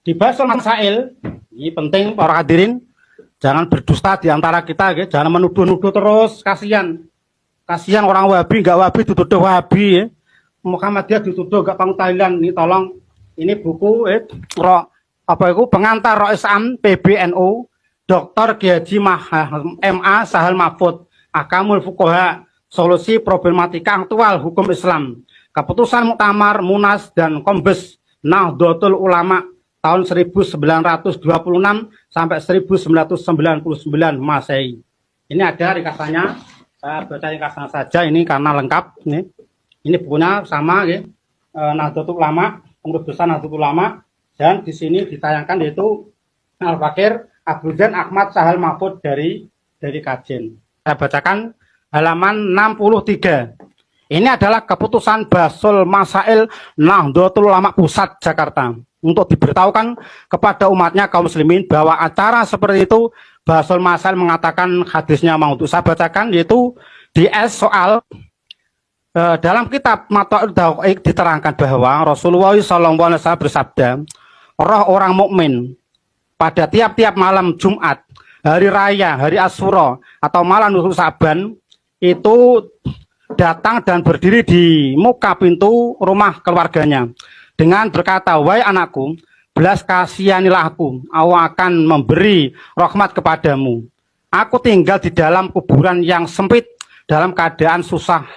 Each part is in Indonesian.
Dibahas soal masail, ini penting para hadirin, jangan berdusta di antara kita, ya. Jangan menuduh-nuduh terus, kasihan orang Wahabi, nggak Wahabi dituduh Wahabi, ya. Muhammadiyah dituduh nggak Pangutailan. Ini tolong, ini buku pengantar Rois Am PBNU Dr. Gyaji MA Sahal Mahfud Ahkamul Fuqaha, solusi problematika aktual hukum Islam, keputusan Muktamar, Munas, dan Kombes Nahdlatul Ulama tahun 1926 sampai 1999 Masehi. Ini ada ringkasannya, saya baca ringkasan saja ini karena lengkap. Ini bukunya sama, ya. Nahdlatul Ulama, pengurus besar Nahdlatul Ulama, dan di sini ditayangkan yaitu Al-Fakir Abdul Ahmad Sahal Mahfud dari Kajen. Saya bacakan halaman 63. Ini adalah keputusan Basul Masail Nahdlatul Ulama Pusat Jakarta untuk diberitahukan kepada umatnya kaum muslimin bahwa acara seperti itu Basul Masail mengatakan hadisnya mau untuk saya bacakan, yaitu di soal dalam kitab Mata'ud Dawa'ik diterangkan bahwa Rasulullah SAW bersabda, roh orang mukmin pada tiap-tiap malam Jumat, hari raya, hari Asyura, atau malam Nisfu Sa'ban itu datang dan berdiri di muka pintu rumah keluarganya dengan berkata, wahai anakku, belas kasihanilah aku akan memberi rahmat kepadamu. Aku tinggal di dalam kuburan yang sempit dalam keadaan susah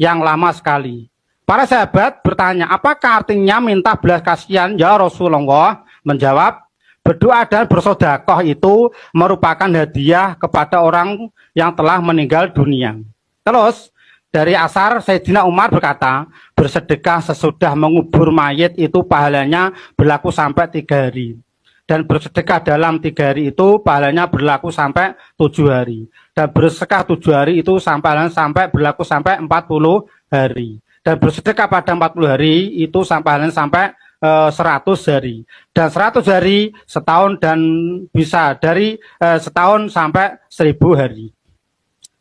yang lama sekali. Para sahabat bertanya, apakah artinya minta belas kasihan ya Rasulullah? Menjawab, berdoa dan bersedekah itu merupakan hadiah kepada orang yang telah meninggal dunia. Terus dari asar Sayyidina Umar berkata, bersedekah sesudah mengubur mayit itu pahalanya berlaku sampai 3 hari. Dan bersedekah dalam 3 hari itu pahalanya berlaku sampai 7 hari. Dan bersedekah 7 hari itu sampai berlaku sampai 40 hari. Dan bersedekah pada 40 hari itu pahalanya sampai 100 hari. Dan 100 hari setahun, dan bisa dari setahun sampai 1000 hari.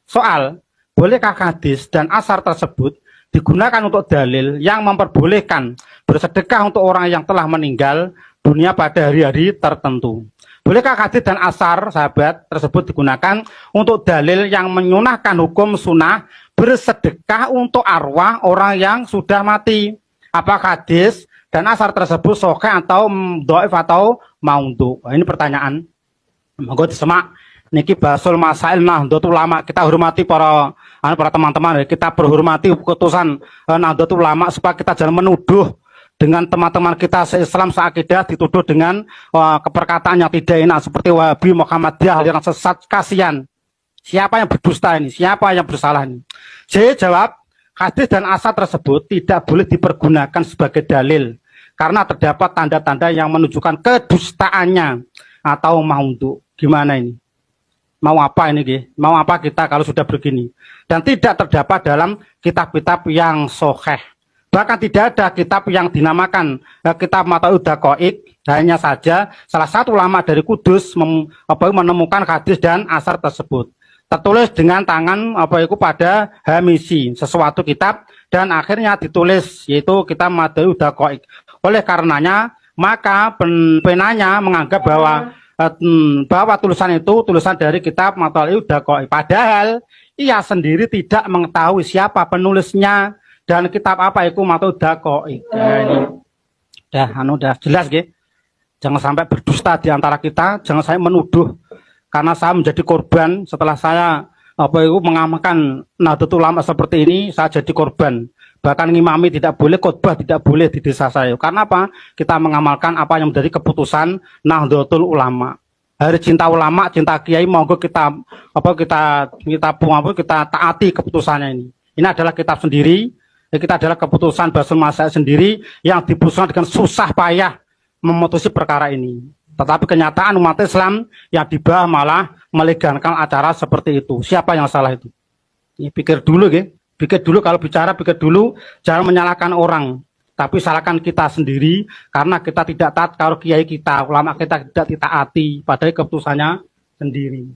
Soal, bolehkah hadis dan asar tersebut digunakan untuk dalil yang memperbolehkan bersedekah untuk orang yang telah meninggal dunia pada hari-hari tertentu? Bolehkah hadis dan asar sahabat tersebut digunakan untuk dalil yang menyunahkan hukum sunnah bersedekah untuk arwah orang yang sudah mati? Apakah hadis dan asar tersebut sahih atau dhaif atau maudhu? Ini pertanyaan. Monggo disimak. Niki Basul Masail Nahdlatul Ulama. Kita hormati para teman-teman, kita berhormati keputusan Nahdlatul Ulama supaya kita jangan menuduh dengan teman-teman kita se-Islam se-akidah dituduh dengan keperkataan yang tidak enak seperti Wahabi, Muhammadiyah yang sesat. Kasihan. Siapa yang berdusta ini? Siapa yang bersalah ini? Saya jawab, hadis dan asar tersebut tidak boleh dipergunakan sebagai dalil karena terdapat tanda-tanda yang menunjukkan kedustaannya atau maudhu. Gimana ini? Mau apa ini, mau apa kita kalau sudah begini? Dan tidak terdapat dalam kitab-kitab yang sahih. Bahkan tidak ada kitab yang dinamakan kitab Mata'ud Dawa'ik. Hanya saja salah satu ulama dari Kudus menemukan hadis dan asar tersebut. Tertulis dengan tangan pada hamisi sesuatu kitab, dan akhirnya ditulis yaitu kitab Mata'ud Dawa'ik. Oleh karenanya maka penanya menganggap bahwa tulisan itu tulisan dari kitab Mata'ud Dawa'ik. Padahal ia sendiri tidak mengetahui siapa penulisnya dan kitab apa itu Mata'ud Dawa'ik. Ya, ini udah jelas, gitu. Jangan sampai berdusta di antara kita, jangan saya menuduh karena saya menjadi korban setelah saya mengamalkan Nahdlatul Ulama seperti ini, saya jadi korban. Bahkan ngimami tidak boleh, khotbah tidak boleh di desa saya. Karena apa? Kita mengamalkan apa yang menjadi keputusan Nahdlatul Ulama. Hari cinta ulama, cinta kiai, monggo kita taati keputusannya ini. Ini adalah kitab sendiri, kita adalah keputusan Basul Masail sendiri yang diputuskan dengan susah payah memutusi perkara ini. Tetapi kenyataan umat Islam yang di bawah malah melegalkan acara seperti itu. Siapa yang salah itu? Ini pikir dulu, gitu. Pikir dulu kalau bicara, pikir dulu, jangan menyalahkan orang, tapi salahkan kita sendiri karena kita tidak taat kalau kiai kita, ulama kita tidak ditaati padahal keputusannya sendiri.